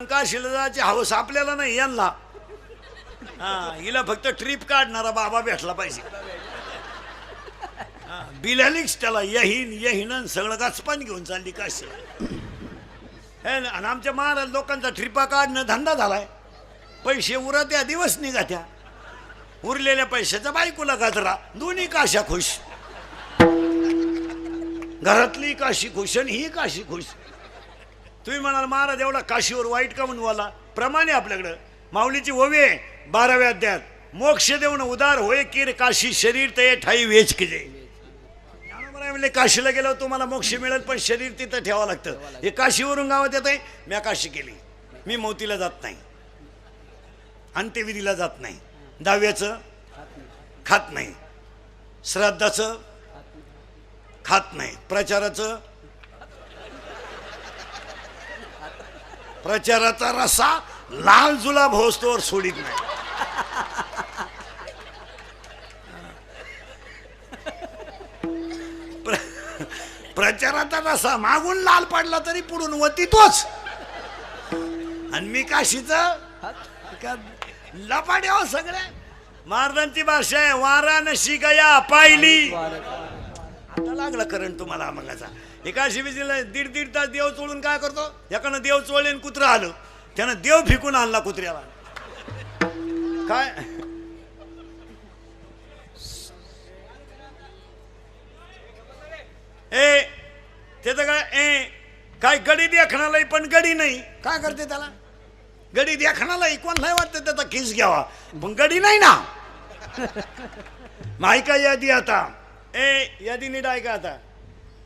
काशीला जायची हवस आपल्याला नाही यांना. हा, हिला फक्त ट्रिप काढणारा बाबा भेटला पाहिजे. बिलालीच त्याला यहीन यहीन सगळं गाचपान घेऊन चालली काशीला. आणि आमच्या महाराज लोकांचा ट्रिपा काढणं धंदा झालाय. पैसे उरत त्या दिवस निघत्या, उरलेल्या पैशाचा बायकोला गाजरा, दोन्ही काशा खुश. घरातली काशी खुश आणि ही काशी खुश. तुम्ही म्हणाल महाराज एवढा काशीवर वाईट का म्हणून वाला? प्रमाणे आपल्याकडं माऊलीची ओवे 12व्या अध्यायात, मोक्ष देऊन उदार होय कीर काशी शरीर ते ठाई वेच किजे. म्हणजे काशीला गेलो तुम्हाला मोक्ष मिळेल, पण शरीर तिथं ठेवावं लागतं. हे काशीवरून गावात येत आहे. मी काशी केली, मी मोतीला जात नाही, अंत्यविधीला जात नाही, दहाव्याचं खात नाही, श्राद्धाचं खात नाही, प्रचाराचा रसा लाल जुलाब होस्तोवर सोडित नाही. प्रचाराचा रसा मागून लाल पडला तरी पुढून वती तोच. आणि मी काशीचं लपाड्या सगळ्या. महाराजांची भाषा आहे, वारा नशी गया पाहिली. आता लागला करंट तुम्हाला मगाचा. एका शिबिजीला दीड तास देव चोळून काय करतो, एकानं देव चोळले आणि कुत्रा आलं, त्यानं देव फेकून आणला कुत्र्याला. काय ए त्याचं काय गडी देखणालाही पण गडी नाही. काय करते त्याला? गडी देखणालाही कोण नाही वाटतं त्याचा किस घ्यावा, पण गडी नाही ना. माहिका यादी आता यादी नीट ऐका. आता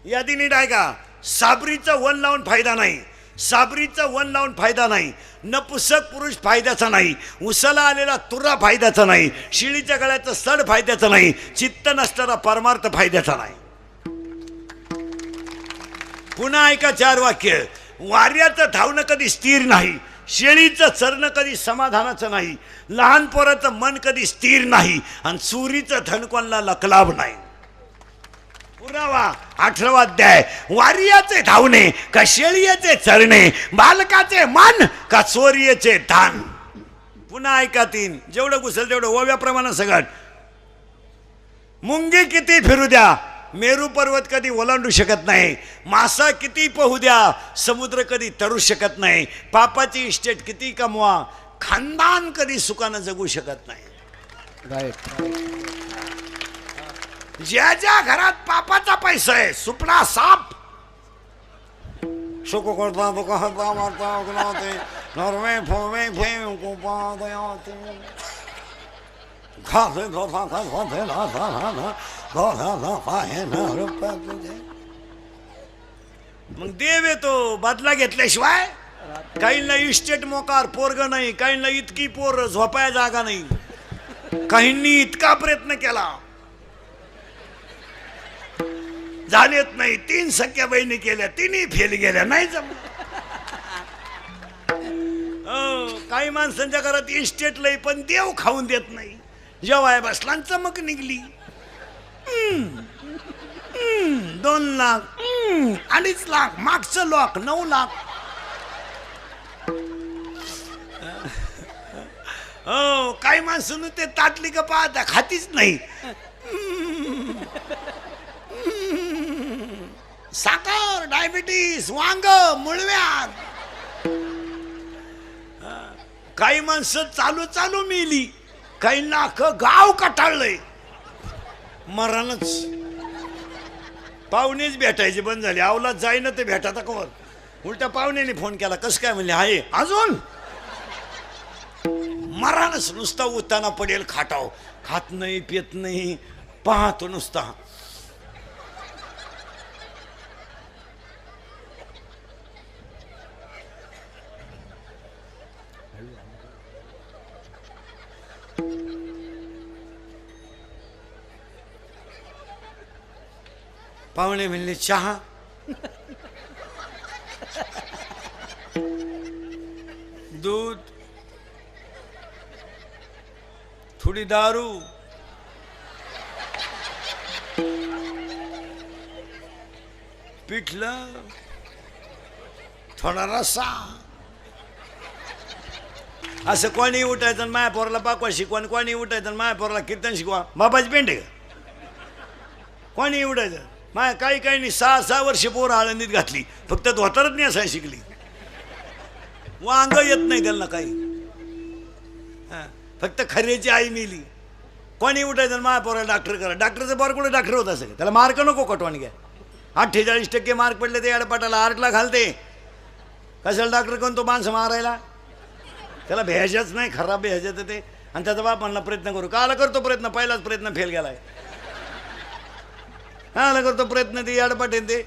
यादी नीट ऐका. साबरीचा वन लावून फायदा नाही, साबरीचा वन लावून फायदा नाही, नपुसक पुरुष फायद्याचा नाही, उसाला आलेला तुरा फायद्याचा नाही, शिळीच्या गळ्याचं सड फायद्याचं नाही, चित्त नसणारा परमार्थ फायद्याचा नाही. पुन्हा ऐका 4 वाक्य. वाऱ्याचं धावणं कधी स्थिर नाही, शेळीचं चरणं कधी समाधानाचं नाही, लहान पोराचं मन कधी स्थिर नाही, आणि चोरीचं धन कोणाला लकलाभ नाही. पुरावा 18वा अध्याय. वारियाचे धावणे का शेळीचे चरणे, बालकाचे मन का चोरीचे धान. पुन्हा ऐका 3. जेवढं घुसल तेवढं ओव्याप्रमाणे सगळं. मुंगी किती फिरू द्या, मेरू पर्वत कधी ओलांडू शकत नाही, मासा किती पोहू द्या, समुद्र कधी तरू शकत नाही, पापाची इस्टेट किती कमवा, खानदान कधी सुखानं जगू शकत नाही. ज्या ज्या घरात पापाचा पैसा आहे, सुपडा साप सुख करता मग देव येतो बदला घेतल्याशिवाय. काहींना इस्टेट मोकार पोरग नाही, काहींना इतकी पोर झोपाया जागा नाही, काहींनी इतका प्रयत्न केला झालेत नाही. 3 सख्या बहिणी केल्या, 3ही फेल गेल्या, नाही जमलं. काही माणसांच्या घरात इस्टेट लई पण देव खाऊन देत नाही. जेव्हा बसला चमक निघली. 2 लाख 2.5 लाख, मागचं लॉक 9 लाख. हो, काही माणसं ते ताटली का पाहता खातीच नाही. साखर, डायबिटीस, वांग, मुळव्याध. काही माणसं चालू चालू मेली, काही नाख गाव कटाळलंय. मरणच. पाहुणेच भेटायचे बंद झाले. अवलाद जाईना ते भेटाता कवर. उलट्या पाहुण्याने फोन केला, कसं काय म्हणले, आहे अजून. मरणच. नुसता उताना पडेल खाटाव, खात नाही पित नाही, पाहतो नुसता. पाहुणे म्हणले चहा, दूध, थोडी दारू, पिठलं, थोडा रस्सा, असं कोणी उठायचं आणि माया पोराला पाकवा शिकवा आणि कोणी उठायचं आणि माया पोराला कीर्तन शिकवा. बाबाची पेंट आहे का? कोणी उठायचं माया काही काही नाही. 6 वर्ष पोरं आळंदीत घातली, फक्त धोतरच नाही असाय शिकली. वांग येत नाही त्यांना काही. फक्त खऱ्याची आई मिली. कोणी उठायचं आणि माया पोराला डॉक्टर करा. डॉक्टरचं पोर कुठे डॉक्टर होत असं? त्याला मार्क नको कटवान घ्या. 48% मार्क पडले ते अडपाटाला आर्टला घालते. कशाला डॉक्टर कोण तो माणसं मारायला? त्याला भेजायच नाही, खराब भेजायचं ते. आणि त्याचा बाप म्हणला प्रयत्न करू. काला करतो प्रयत्न? पहिलाच प्रयत्न फेल गेलाय. हा करतो प्रयत्न ते अडपाट ते.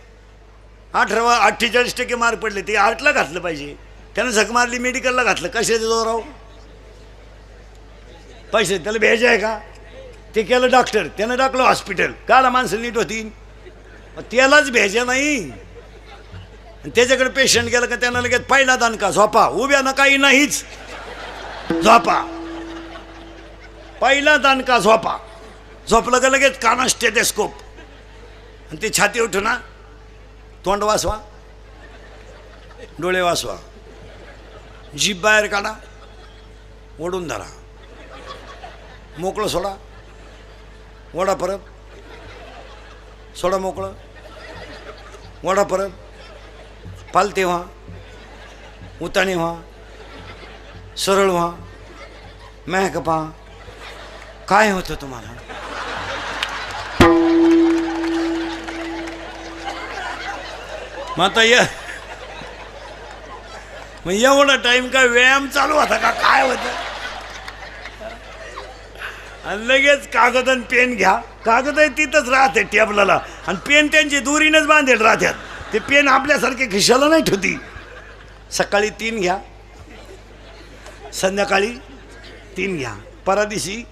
48% मार्क पडले ते आर्टला घातलं पाहिजे. त्यानं झक मारली, मेडिकलला घातलं. कशाचे जोराव? पैसे. त्याला भेज आहे का? ते केलं डॉक्टर, त्यानं टाकलं हॉस्पिटल. काला माणसं नीट होती? त्यालाच भेजा नाही. त्याच्याकडे पेशंट गेलं का त्यानं लगेच पहिला दणका, झोपा. उभ्या ना काही नाहीच, झोपा. पहिला दणका, झोपा. झोपलं का लगेच काना स्टेथोस्कोप. आणि ते छाती उठू ना, तोंड वाचवा, डोळे वाचवा, जीभ बाहेर काढा, ओढून धरा, मोकळं सोडा, ओढा परत, सोडा मोकळं, ओढा परत, पालते व्हा, उताणे व्हा, सरळ व्हा, महक पहा. काय होतं तुम्हाला? मग आता मग एवढा टाइम काय व्यायाम चालू होता का? काय होतं? आणि लगेच कागद आणि पेन घ्या. कागद आहे तिथंच राहते टेबलाला, आणि पेन त्यांची दुरीनच बांधेल राहत्यात. ते पेन आपल्यासारखे खिशाला नाही ठेवती. सकाळी 3 घ्या, संध्याकाळी 3 घ्या, परादिशी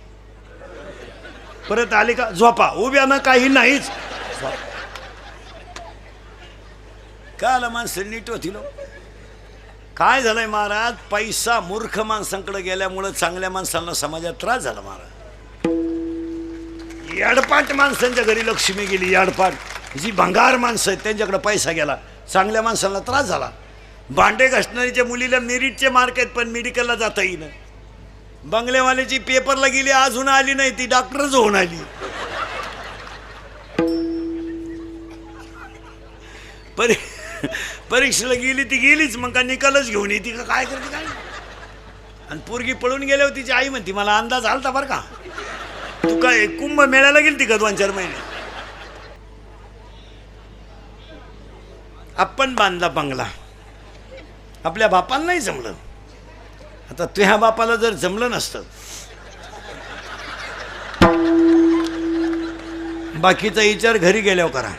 परत आले का झोपा. उभ्या ना काही नाहीच. काय आला माणसं नीट होतील? काय झालंय महाराज? पैसा मूर्ख माणसांकडे गेल्यामुळं चांगल्या माणसांना समाजात त्रास झाला महाराज. याडपाट माणसांच्या घरी लक्ष्मी गेली. याडपाट जी भंगार माणसं आहेत त्यांच्याकडे पैसा गेला, चांगल्या माणसांना त्रास झाला. भांडे घासणारीच्या मुलीला मेरिटचे मार्क आहेत पण मेडिकलला जाता येईन. बंगलेवाल्याची पेपरला गेली, अजून आली नाही, ती डॉक्टरच होऊन आली. परीक्षेला गेली ती गेलीच, मग का निकालच घेऊन येते का काय करते काय? आणि पोरगी पळून गेल्यावर तिची आई म्हणती मला अंदाज आलता बरं का. तू काय कुंभ मेळ्याला गेलती का 2-4 महिने? आपण बांधला बंगला, आपल्या बापाला नाही जमलं. आता तुझ्या बापाला जर जमलं नसतं, बाकीचा विचार घरी गेल्यावर करा.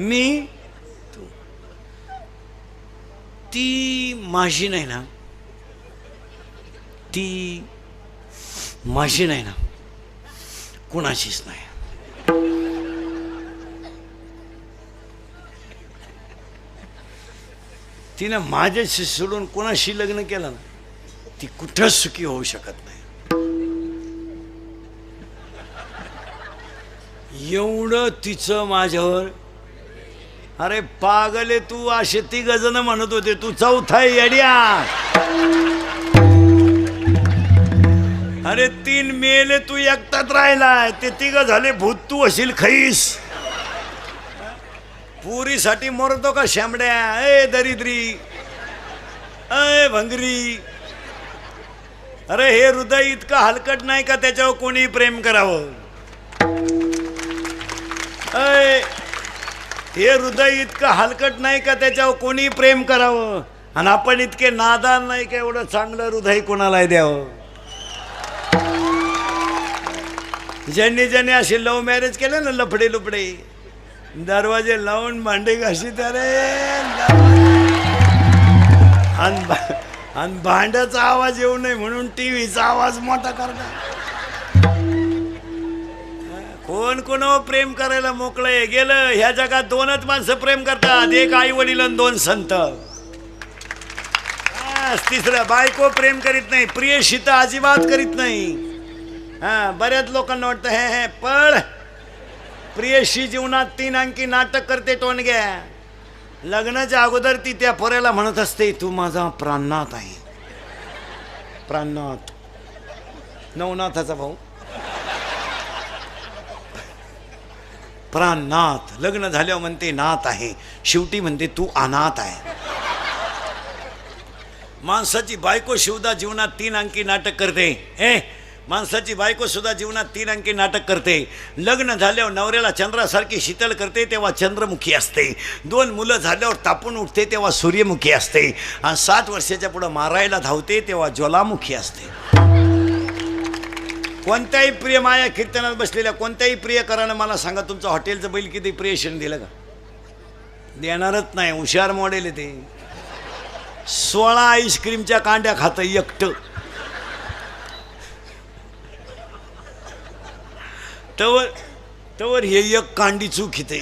मी ती माझी नाही ना, ती माझी नाही ना, कुणाचीच नाही. तिनं माझ्याशी सोडून कोणाशी लग्न केलं ना, ती कुठंच सुखी होऊ शकत नाही. एवढं तिचं माझ्यावर. अरे पागले तू, असे 3 जण म्हणत होते तू 4था येड्या. अरे 3 मेले, तू एकटाच राहिलाय. ते 3 झाले भूत, तू असेल खैस. पुरीसाठी मरतो का शांबड्या? ए दरिद्री, ए भंगरी. अरे हे हृदय इतकं हलकट नाही का त्याच्यावर कोणी प्रेम करावं? अय हे हृदय इतकं हलकट नाही का त्याच्यावर कोणी प्रेम करावं? आणि आपण इतके नादान नाही का एवढं चांगलं हृदय कोणाला द्यावं? ज्यांनी ज्यांनी असे लव्ह मॅरेज केलं ना, लफडे लुपडे, दरवाजे लावून भांडे घाशी त्यारे, आणि भांड्याचा आवाज येऊ नये म्हणून टीव्हीचा आवाज मोठा करतात. कोण कोणावर प्रेम करायला मोकळं गेलं? ह्या जगात 2च माणसं प्रेम करतात, एक आई वडील आणि 2 संत. 3रं बायको प्रेम करीत नाही, प्रियशी तर अजिबात करीत नाही. बऱ्याच लोकांना वाटतं हे पळ, प्रियशी जीवनात 3 अंकी नाटक करते टोनग्या. लग्नाच्या अगोदर ती त्या पोऱ्याला म्हणत असते, तू माझा प्राणनाथ आहे. प्राणनाथ, नवनाथाचा भाऊ. प्राणनाथ. लग्न झाल्यावर म्हणते नाथ आहे, शेवटी म्हणते तू अनाथ आहे. माणसाची बायको सुद्धा जीवनात 3 अंकी नाटक करते. माणसाची बायको सुद्धा जीवनात 3 अंकी नाटक करते. लग्न झाल्यावर नवऱ्याला चंद्रासारखी शीतल करते तेव्हा चंद्रमुखी असते. 2 मुलं झाल्यावर तापून उठते तेव्हा सूर्यमुखी असते. आणि 7 वर्षाच्या पुढं मारायला धावते तेव्हा ज्वालामुखी असते. कोणत्याही प्रिय माया कीर्तनात बसलेल्या कोणत्याही प्रियकरानं मला सांगा, तुमचं हॉटेलचं बैल किती प्रियशन दिलं का? देणारच नाही. हुशार मॉडेल आहे ते. 16 आईस्क्रीमच्या कांड्या खातं एकटं. तवर हे एक कांडी चूक घेते.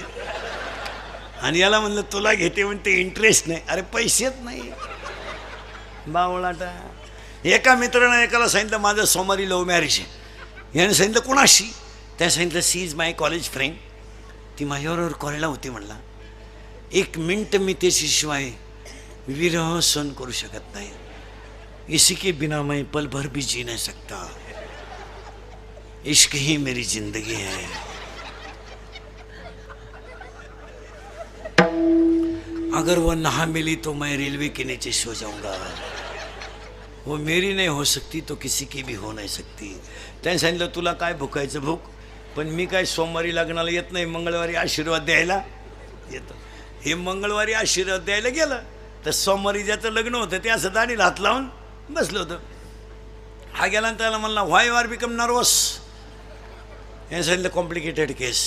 आणि याला म्हणलं तुला घेते म्हणते इंटरेस्ट नाही. अरे पैसेच नाही बावळाटा. एका मित्रानं एकाला सांगितलं माझं सोमवारी लव्ह मॅरेज आहे. याने सांगितलं कोणाशी? त्या सांगितलं she is my college friend. ती माझ्याबरोबर कॉलेजला होती. म्हणला 1 मिनट मी त्याच्याशिवाय विरह सहन करू शकत नाही. इसी के बिना मैं पल भर भी जी नहीं सकता. इश्क ही मेरी जिंदगी है. अगर वो ना मिली तो मैं रेलवे के नीचे सो जाऊंगा. वो मेरी नहीं हो सकती तो किसी की भी हो नहीं सकती. त्याने सांगितलं तुला काय भुकायचं भूक, पण मी काय सोमवारी लग्नाला येत नाही, मंगळवारी आशीर्वाद द्यायला येतो. हे मंगळवारी आशीर्वाद द्यायला गेलं तर सोमवारी ज्याचं लग्न होतं ते असं दाढीला हात लावून बसलं होतं. हा गेला आणि त्याला म्हणला व्हाय यू आर बिकम नर्वस. याने सांगितलं कॉम्प्लिकेटेड केस.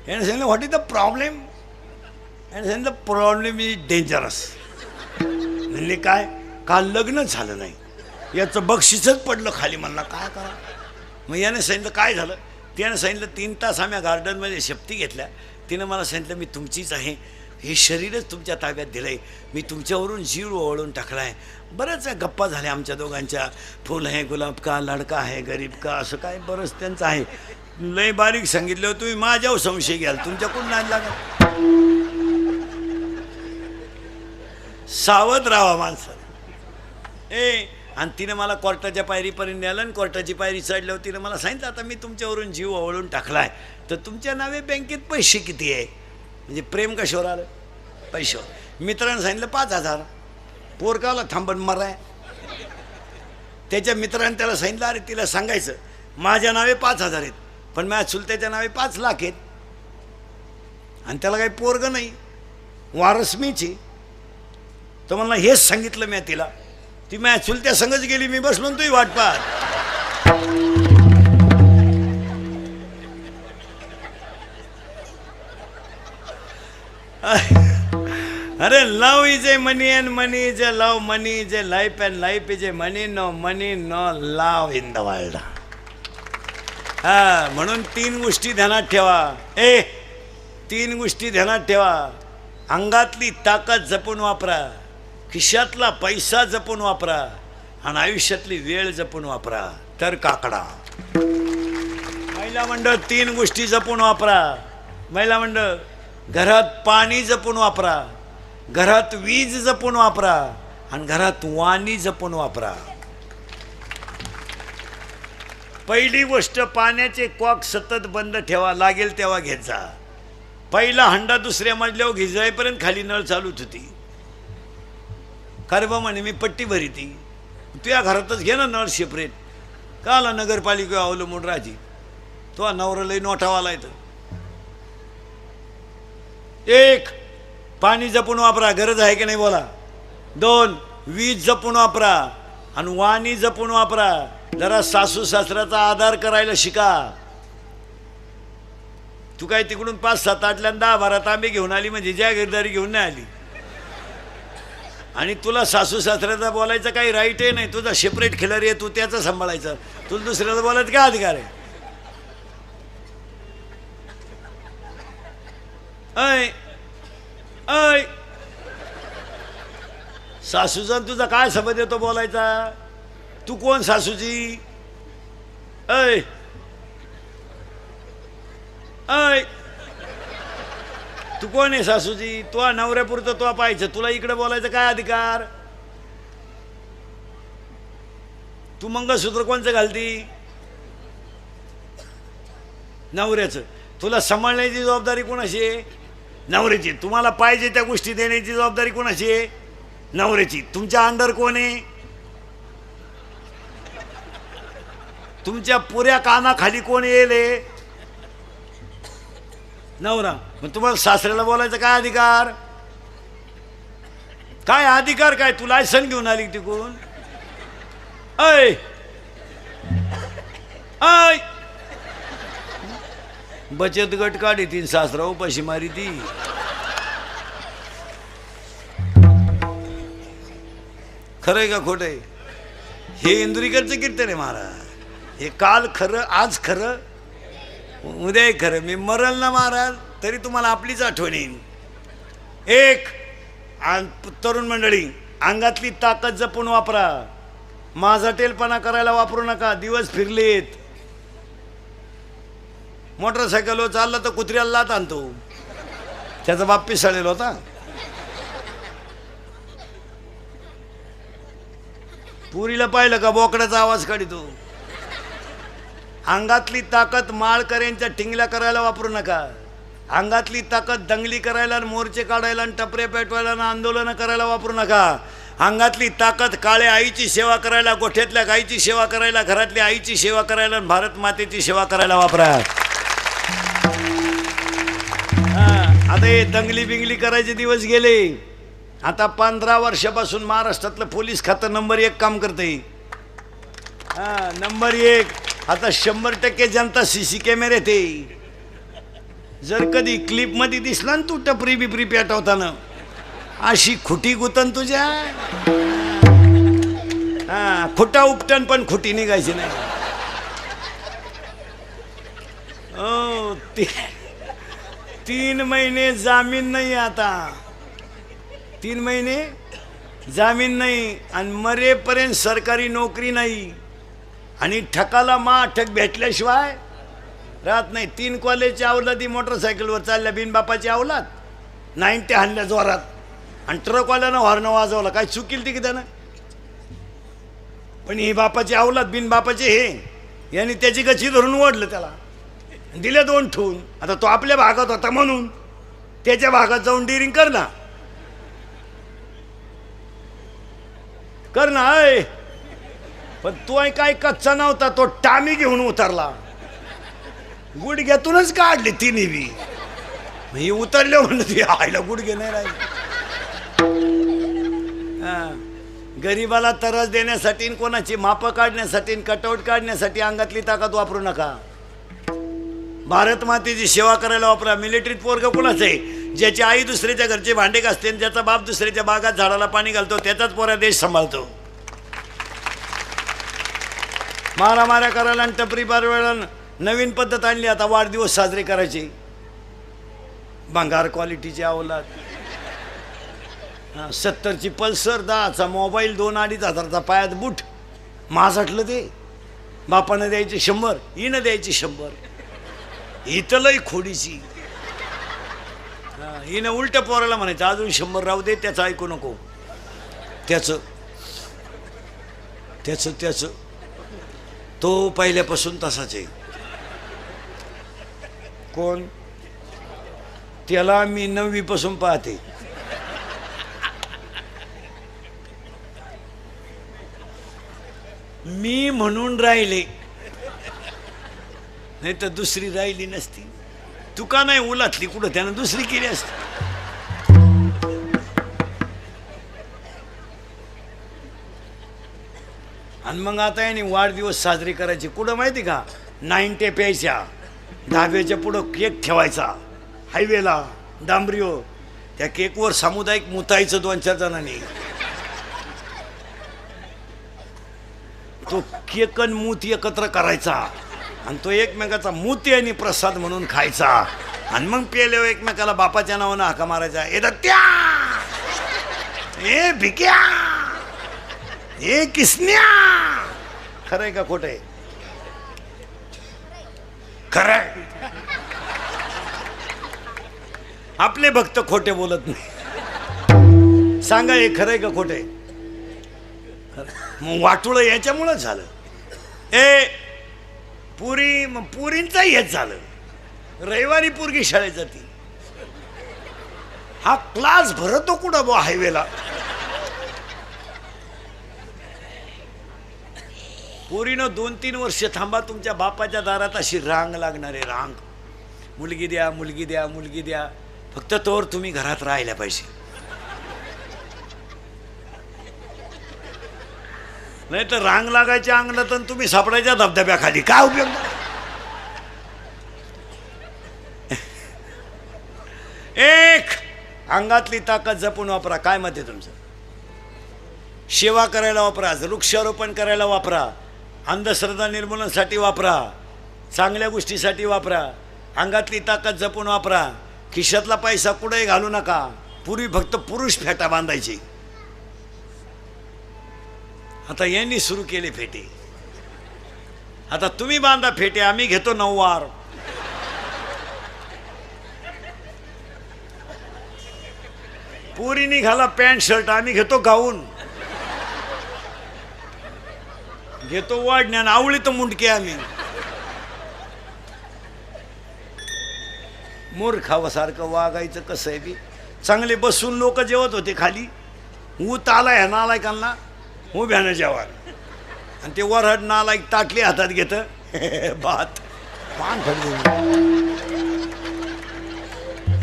याने सांगितलं व्हॉट इज द प्रॉब्लेम. याने सांगितलं प्रॉब्लेम इज डेंजरस. म्हणले काय? काल लग्न झालं नाही, याचं बक्षीसच पडलं खाली. म्हणला काय करा. मग याने सांगितलं काय झालं. त्यानं सांगितलं 3 तास आम्ही गार्डनमध्ये शपथी घेतल्या. तिनं मला सांगितलं मी तुमचीच आहे, हे शरीरच तुमच्या ताब्यात दिलं आहे, मी तुमच्यावरून जीव ओळून टाकला आहे. बरंच गप्पा झाल्या आमच्या दोघांच्या. फुल आहे गुलाब का, लडका आहे गरीब का, असं काय बरंच त्यांचं आहे. लय बारीक सांगितलं तुम्ही माझ्यावर संशय घ्याल, तुमच्याकडून नाही लागत. सावध राहा माणसाने. आणि तिनं मला कोर्टाच्या पायरीपर्यंत नेलं आणि कोर्टाची पायरी चढल्यावर तिनं मला सांगितलं आता मी तुमच्यावरून जीव ओळून टाकलाय, तर तुमच्या नावे बँकेत पैसे किती आहे. म्हणजे प्रेम कशावर आलं? पैशावर. मित्रानं सांगितलं 5,000. पोरकाला थांबण मराय. त्याच्या मित्राने त्याला सांगितलं अरे तिला सांगायचं माझ्या नावे 5,000 आहेत, पण माझ्या चुलत्याच्या नावे 5 लाख आहेत. आणि त्याला काही पोरग नाही, वारस मीची. तर मला हेच सांगितलं मी तिला. ती माझ्या चुलत्या संगच गेली, मी बसलो तुही वाट पाहत. अरे love is a money and money is a love. Money is a life and life is a money. No money no love in the world. हा म्हणून 3 गोष्टी ध्यानात ठेवा. 3 गोष्टी ध्यानात ठेवा. अंगातली ताकद जपून वापरा, खिशातला पैसा जपून वापरा, आणि आयुष्यातली वेळ जपून वापरा. तर काकडा. महिला मंडळ 3 गोष्टी जपून वापरा. महिला मंडळ घरात पाणी जपून वापरा, घरात वीज जपून वापरा, आणि घरात वाणी जपून वापरा. पहिली गोष्ट पाण्याचे कॉक सतत बंद ठेवा, लागेल तेव्हा घेत जा. पहिला हंडा दुसऱ्या मजल्यावर घिजायपर्यंत खाली नळ चालूच होती. खरं म्हणे मी पट्टी भरी ती, तुझ्या घरातच घे ना नळ सेपरेट. का आला नगरपालिका अवलंबून राजी. तो नवरा लई नोठावाला येतं. 1 पाणी जपून वापरा, गरज आहे की नाही बोला. 2 वीज जपून वापरा, आणि वाणी जपून वापरा. जरा सासू सासऱ्याचा आधार करायला शिका. तू काय तिकडून 5-7 आटल्यांदा 10-12 तांबे घेऊन आली म्हणजे जागीरदारी घेऊन नाही आली. आणि तुला सासू सासऱ्याचा बोलायचं काही राईट आहे नाही. तुझा सेपरेट खिलारी आहे, तू त्याचं सांभाळायचं. तुला दुसऱ्याला बोलायचं काय अधिकार आहे? ऐ ऐ सासूचा तुझा काय संबंध येतो बोलायचा? तू कोण सासूची? ऐ ऐ तू कोण आहे सासूजी? तो नवऱ्यापुरतं तो पाहायचं, तुला इकडे बोलायचं काय अधिकार? तू मंगळसूत्र कोणचं घालती? नवऱ्याचं. तुला सांभाळण्याची जबाबदारी कोणाची आहे? नवऱ्याची. तुम्हाला पाहिजे त्या गोष्टी देण्याची जबाबदारी कोणाची आहे? नवऱ्याची. तुमच्या अंडर कोण आहे? तुमच्या पुऱ्या कानाखाली कोण येईल? नवरा. मग तुम्हाला सासऱ्याला बोलायचं काय अधिकार? काय अधिकार काय? तू लायसन घेऊन आली तिकडून? ऐ ऐ बचत गट काढी तीन सासरा उपाशी मारी ती. खरंय का खोटंय? हे इंदुरीकरचं कीर्तन आहे महाराज. हे काल खरं, आज खरं, उद्या खरं. मी मरल ना महाराज तरी तुम्हाला आपलीच आठवण येईल. एक तरुण मंडळी, अंगातली ताकद जपून वापरा. माझा टेलपणा करायला वापरू नका. दिवस फिरलेत. मोटरसायकलवर चालला तर कुत्र्याला लात आणतो. त्याचा बाप पिसाळलेला होता. पुरीला पाहिलं का बोकड्याचा आवाज काढितो. अंगातली ताकद माळकऱ्यांच्या टिंगल्या करायला वापरू नका. अंगातली ताकद दंगली करायला, मोर्चे काढायला, आणि टपरे पेटवायला, आणि आंदोलनं करायला वापरू नका. अंगातली ताकद काळ्या आईची सेवा करायला, गोठ्यातल्या गाईची सेवा करायला, घरातल्या आईची सेवा करायला, आणि भारत मातेची सेवा करायला वापरा. आता हे दंगली बिंगली करायचे दिवस गेले. आता 15 वर्षापासून महाराष्ट्रातलं पोलीस खातं नंबर 1 काम करते. नंबर 1. आता 100% जनता सीसी कॅमेरे ते. जर कधी क्लिप मध्ये दिसला ना तू टपरी बिपरी पेटवताना, अशी खुटी गुतन तुझ्या. खुटा उपटन पण खुटी निघायची नाही. ओ 3 महिने जामीन नाही. आता 3 महिने जामीन नाही, आणि मरेपर्यंत सरकारी नोकरी नाही, आणि ठकाला ठक भेटल्याशिवाय राहत नाही. 3 कॉलेजच्या अवलादी मोटरसायकलवर चालल्या, बिनबापाची अवलाद. 90 हाणल्या जोरात, आणि ट्रकवाल्यानं हॉर्न वाजवला. काय चुकील ती की त्यानं? पण ही बापाची अवलाद, बिनबापाचे हे, यांनी त्याची गच्ची धरून ओढलं, त्याला दिले 2 ठेवून. आता तो आपल्या भागात होता म्हणून त्याच्या भागात जाऊन डिरिंग कर ना, कर ना. पण तो काय कच्चा नव्हता, तो टामी घेऊन उतरला. गुडघ्यातूनच काढली तिने बी. ही उतरले म्हणून ती आईला गुडघे नाही राहिले. गरीबाला तरस देण्यासाठी, कोणाची मापं काढण्यासाठी, कटआउट काढण्यासाठी अंगातली ताकद वापरू नका. भारत मातेची सेवा करायला वापरा. मिलिटरीत पोरग कोणाचं आहे? ज्याची आई दुसऱ्याच्या घरचे भांडे घासते, ज्याचा बाप दुसऱ्याच्या बागात झाडाला पाणी घालतो, त्याचाच पोरा देश सांभाळतो. मारामाऱ्या करायला आणि टपरी पारवायला नवीन पद्धत आणली. आता वाढदिवस साजरे करायचे. भंगार क्वालिटीची अवलाद. 70ची पल्सर, 10चा मोबाईल, 2-2.5 हजारचा पायात बूट. माझाटलं ते. बापानं द्यायचे 100, हिनं द्यायची 100. इथं लई खोडीची. हिनं उलट्या पोराला म्हणायचं अजून 100 राहू दे, त्याचं ऐकू नको. त्याचं तो पहिल्यापासून तसाच आहे. कोण? त्याला मी 9वी पासून पाहते. मी म्हणून राहिले, नाही तर दुसरी राहिली नसती. तुका नाही उलातली कुठं, त्यानं दुसरी केली असती. आणि मग आता याने वाढदिवस साजरे करायचे कुठं माहिती का? 90 प्यायच्या, धाब्याच्या पुढं केक ठेवायचा, हायवेला डांबरीवर. त्या केकवर सामुदायिक मुतायचं 2-4 जणांनी. तो केक आणि मूत एकत्र करायचा, आणि तो एकमेकाचा मूती आणि प्रसाद म्हणून खायचा. आणि मग पेल्यावर एकमेकाला बापाच्या नावानं हाका मारायचा. ए दत्त्या, ए भिक्या, ए किसन्या. खरंय का खोटंय? खरंय. आपले भक्त खोटे बोलत नाही. सांगा हे खरंय का खोटे? मग वाटोळं याच्यामुळं झालं. पुरींचा हेच झालं. रविवारी पोरगी शाळेत जाती, हा क्लास भरतो कुठं बा हायवेला. पोरीनं 2-3 वर्ष थांबा, तुमच्या बापाच्या दारात अशी रांग लागणार आहे, रांग. मुलगी द्या, मुलगी द्या, मुलगी द्या. फक्त तोवर तुम्ही घरात राहायला पाहिजे, नाही तर रांग लागायच्या अंगणात आणि तुम्ही सापडायच्या धबधब्याखाली. काय उपयोग? एक अंगातली ताकद जपून वापरा. काय मत आहे तुमचं? सेवा करायला वापरा, वृक्षारोपण करायला वापरा, अंधश्रद्धा निर्मूलनासाठी वापरा, चांगल्या गोष्टीसाठी वापरा. अंगातली ताकद जपून वापरा. खिशातला पैसा कुठेही घालू नका. पूर्वी फक्त पुरुष फेटा बांधायची, आता यांनी सुरू केले फेटे. आता तुम्ही बांधा फेटे, आम्ही घेतो नऊवार. पुरीनी घाला पॅन्ट शर्ट, आम्ही घेतो गाऊन, घेतो वाढण्यान आवळी तर मुंडके. आम्ही मूर्खावासारखं वागायचं कसं आहे बी. चांगले बसून लोक जेवत होते खाली, ऊत आलाय ह्या नालायकांना उभ्यानं जेवण, आणि ते वरहड नालायक ताटली हातात घेत भात पान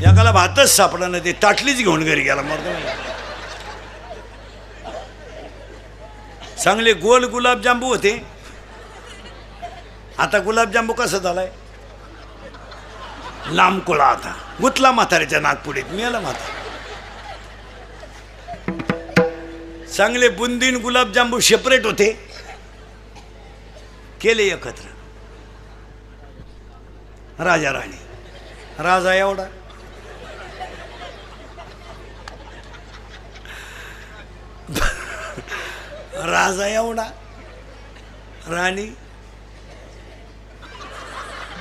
एकाला भातच सापडा ना, ते ताटलीच घेऊन घरी गेला. मग चांगले गोल गुलाबजांबू होते, आता गुलाबजांबू कसं झालाय? लांब कोळा. आता गुतला म्हाताऱ्याच्या नागपुडीत, मिळाला म्हातारा. चांगले बुंदीन गुलाबजांबू सेपरेट होते, केले एकत्र. राजा राणी, राजा एवढा, राजा एवढा, राणी.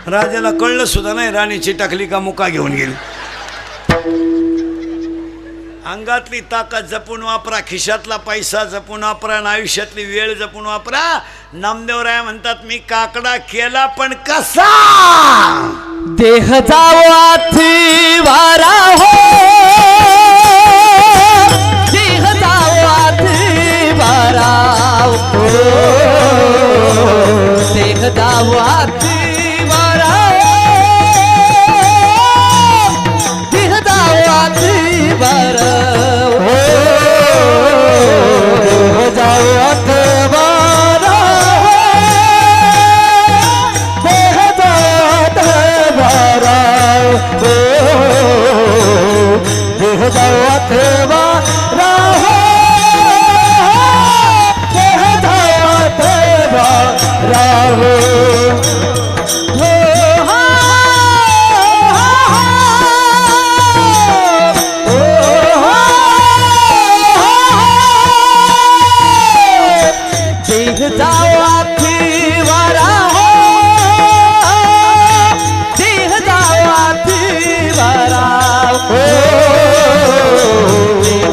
राजाला कळलं सुद्धा नाही राणीची टाकली का मुका घेऊन गेली. अंगातली ताकद जपून वापरा, खिशातला पैसा जपून वापरा, आणि आयुष्यातली वेळ जपून वापरा. नामदेवराय म्हणतात, मी काकडा केला पण कसा? देह जावाथी वारा हो, देह जावाथी वारा हो, देह जावाथी वारा हो, देह जावाथी वारा हो, देह जावाथी वारा हो, देह जावाथी वारा हो, देह जावाथी वारा हो, देह जावाथी वारा हो. देह जावाथी वारा हो, देह जावाथी वारा हो, देह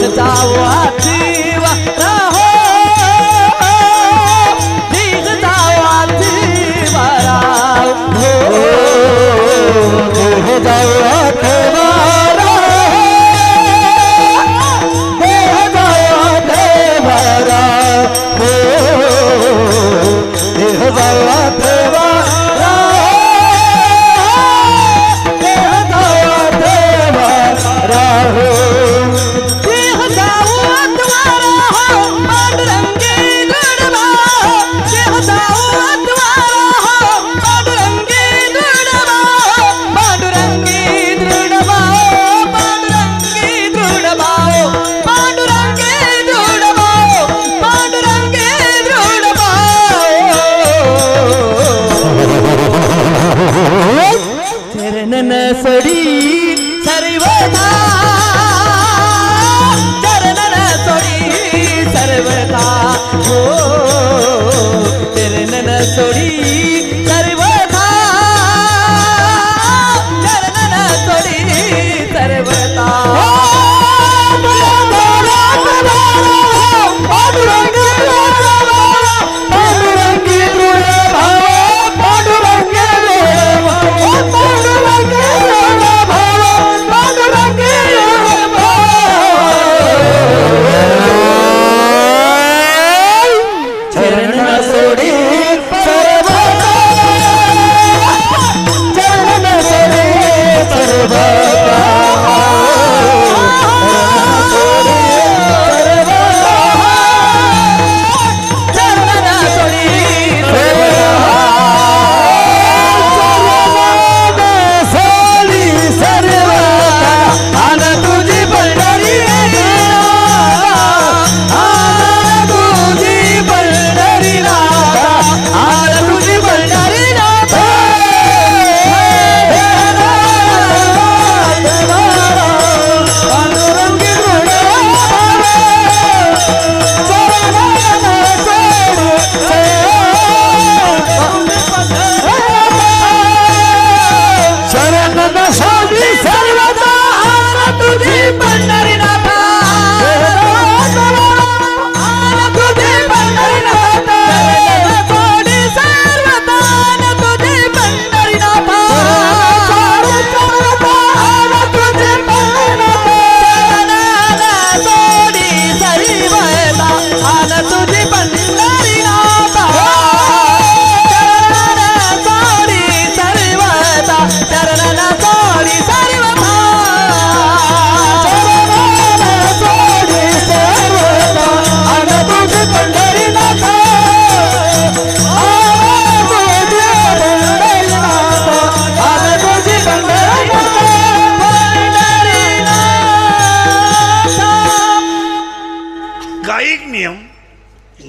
नियम,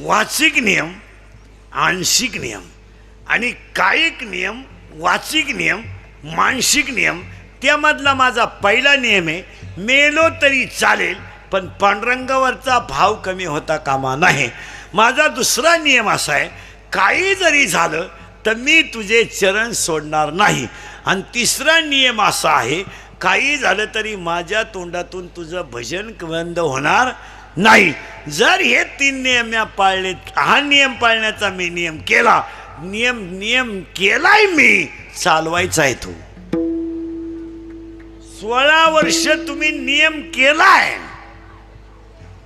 वाचिक नियम, आंशिक नियम आणि कायिक नियम, वाचिक नियम, मानसिक नियम. त्यामधला माझा पहिला नियम आहे, मेलो तरी चालेल पण पांडुरंगावरचा भाव कमी होता कामा नये. माझा दुसरा नियम असा आहे, काही जरी झालं तर मी तुझे चरण सोडणार नाही. आणि तिसरा नियम असा आहे, काही झालं तरी माझ्या तोंडातून तुझं भजन बंद होणार नाही. जर हे 3 नियम मी पाळले, हा नियम पाळण्याचा मी नियम केला, नियम केलाय मी, चालवायचा आहे तो. 16 वर्ष तुम्ही नियम केलाय,